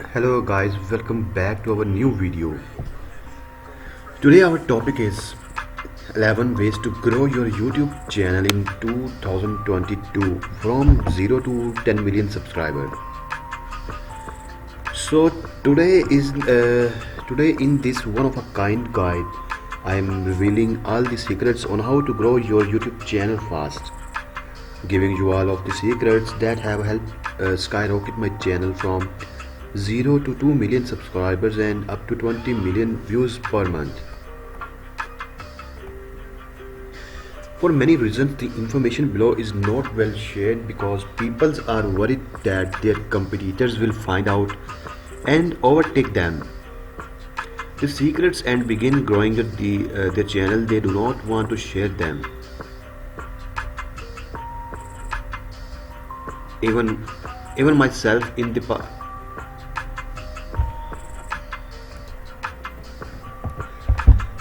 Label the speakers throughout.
Speaker 1: Hello guys, welcome back to our new video. Today our topic is 11 ways to grow your YouTube channel in 2022 from 0 to 10 million subscribers. So today in this one of a kind guide, I am revealing all the secrets on how to grow your YouTube channel fast, giving you all of the secrets that have helped skyrocket my channel from 0 to 2 million subscribers and up to 20 million views per month. For many reasons, the information below is not well shared because people are worried that their competitors will find out and overtake them. The secrets and begin growing their channel, they do not want to share them. Even even myself in the past.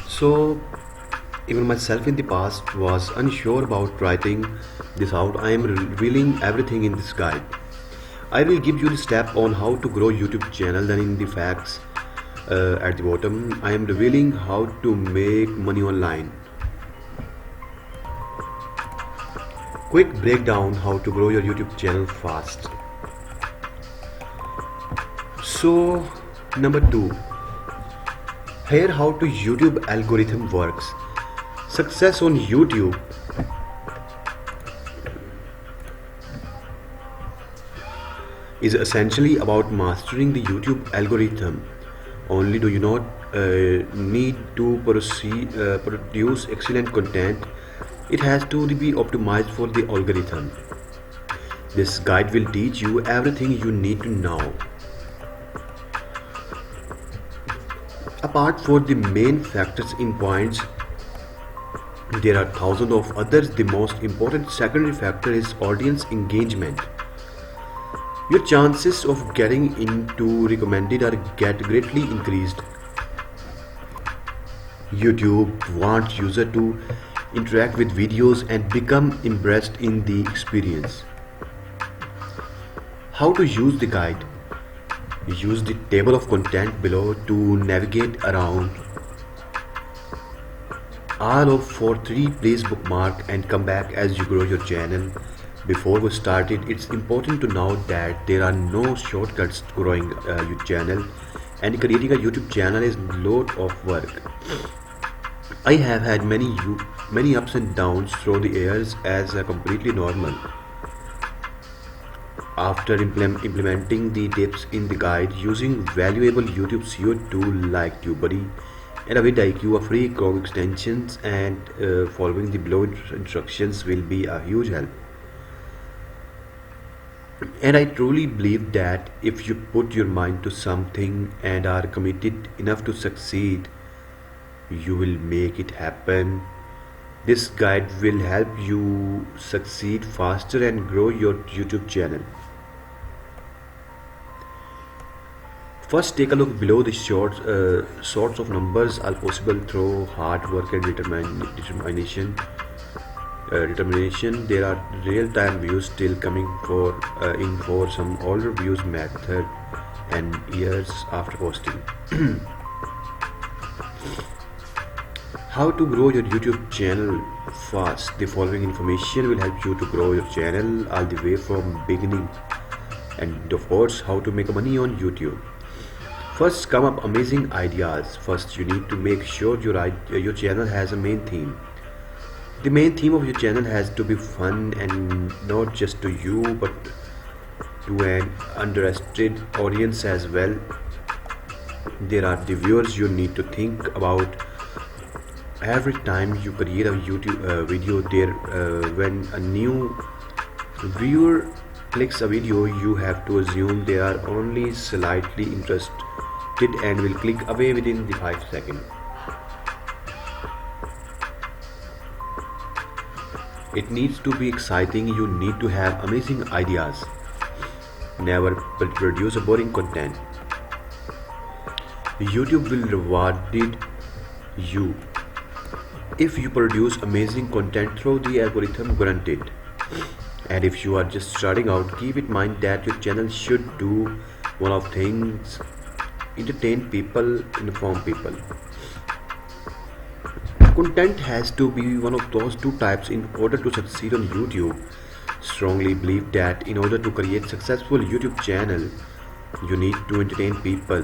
Speaker 1: So, even myself in the past was unsure about writing this out. I am revealing everything in this guide. I will give you the step on how to grow YouTube channel. Then in the facts at the bottom, I am revealing how to make money online. Quick breakdown how to grow your YouTube channel fast. So, number two, here how to YouTube algorithm works. Success on YouTube is essentially about mastering the YouTube algorithm. Only do you not need to produce excellent content, it has to be optimized for the algorithm. This guide will teach you everything you need to know. Apart from the main factors in points, there are thousands of others. The most important secondary factor is audience engagement. Your chances of getting into recommended are get greatly increased. YouTube wants user to interact with videos and become immersed in the experience. How to use the guide? Use the table of content below to navigate around. All of for 3 please bookmark and come back as you grow your channel. Before we started, it's important to know that there are no shortcuts to growing your channel, and creating a YouTube channel is a lot of work. I have had many ups and downs through the years as a completely normal. After implementing the tips in the guide, using valuable YouTube SEO tool like TubeBuddy and a vidIQ, a free Chrome extensions, and following the below instructions will be a huge help. And I truly believe that if you put your mind to something and are committed enough to succeed, you will make it happen. This guide will help you succeed faster and grow your YouTube channel. First, take a look below. The sorts of numbers are possible through hard work and determination. There are real-time views still coming in for some older views method and years after posting. How to grow your YouTube channel fast. The following information will help you to grow your channel all the way from beginning, and of course how to make money on YouTube. First, come up amazing ideas. First, you need to make sure your channel has a main theme. The main theme of your channel has to be fun, and not just to you but to an underestimated audience as well. There are the viewers you need to think about every time you create a YouTube video. When a new viewer clicks a video, you have to assume they are only slightly interested and will click away within the 5 seconds. It needs to be exciting. You need to have amazing ideas. Never produce a boring content. YouTube will reward you if you produce amazing content through the algorithm guaranteed. And if you are just starting out, keep in mind that your channel should do one of things: entertain people, inform people. Content has to be one of those two types in order to succeed on YouTube. Strongly believe that in order to create successful YouTube channel, you need to entertain people.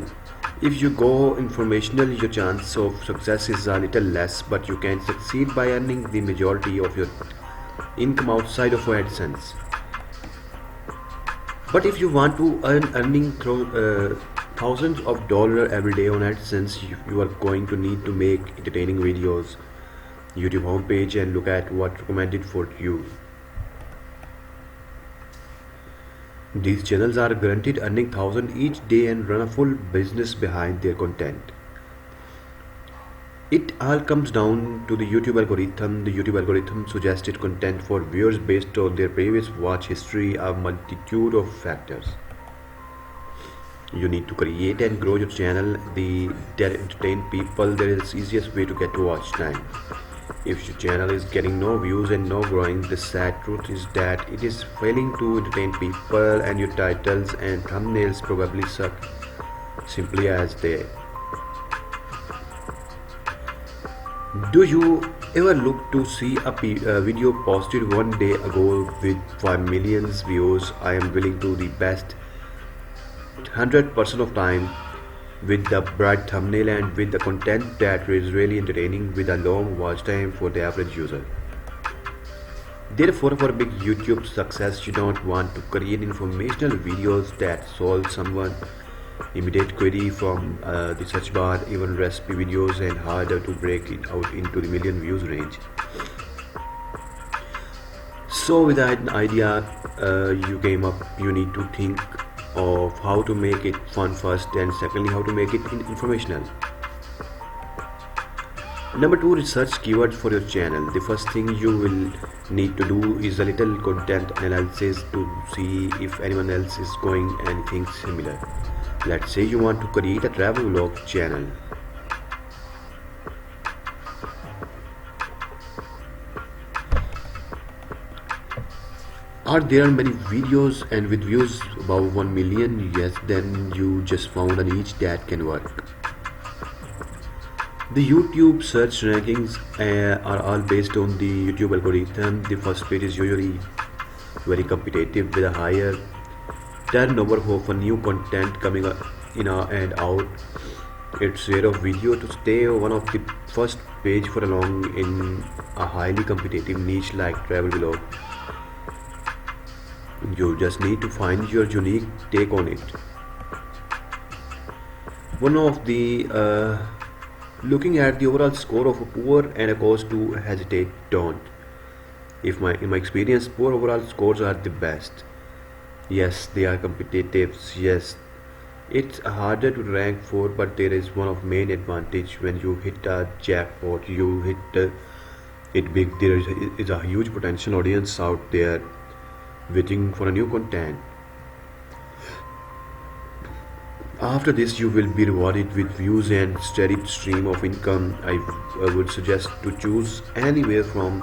Speaker 1: If you go informational, your chance of success is a little less, but you can succeed by earning the majority of your income outside of AdSense. But if you want to earning through thousands of dollars every day on AdSense, you are going to need to make entertaining videos, YouTube homepage, and look at what recommended for you. These channels are guaranteed earning thousands each day and run a full business behind their content. It all comes down to the YouTube algorithm. The YouTube algorithm suggested content for viewers based on their previous watch history, a multitude of factors. You need to create and grow your channel. That entertain people. There is easiest way to get to watch time. If your channel is getting no views and no growing, the sad truth is that it is failing to entertain people, and your titles and thumbnails probably suck simply as they. Do you ever look to see a video posted one day ago with 5 million views? I am willing to the best 100% of time with the bright thumbnail and with the content that is really entertaining with a long watch time for the average user. Therefore, for big YouTube success, you don't want to create informational videos that solve someone immediate query from the search bar, even recipe videos, and harder to break it out into the million views range. So with that idea you came up, you need to think of how to make it fun first, and secondly how to make it informational. Number two, research keywords for your channel. The first thing you will need to do is a little content analysis to see if anyone else is going anything similar. Let's say you want to create a travel vlog channel. Are there many videos and with views above 1 million? Yes, then you just found a niche that can work. The YouTube search rankings are all based on the YouTube algorithm. The first page is usually very competitive with a higher turnover of a new content coming in and out. It's rare of video to stay one of the first page for long in a highly competitive niche like travel vlog. You just need to find your unique take on it. One of the looking at the overall score of a poor and a cause to hesitate. Don't. In my experience, poor overall scores are the best. Yes, they are competitive. Yes, it's harder to rank for, but there is one of main advantage when you hit a jackpot. You hit it big. There is a huge potential audience out there waiting for a new content. After this, you will be rewarded with views and steady stream of income. I would suggest to choose anywhere from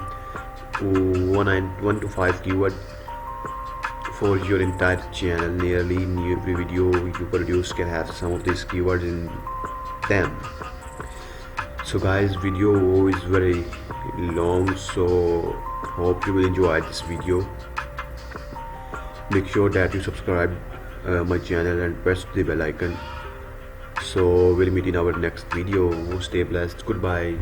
Speaker 1: 1 to 5 keywords for your entire channel. Nearly every video you produce can have some of these keywords in them. So guys, video is very long, so hope you will enjoy this video. Make sure that you subscribe my channel and press the bell icon. So we'll meet in our next video. Stay blessed. Goodbye.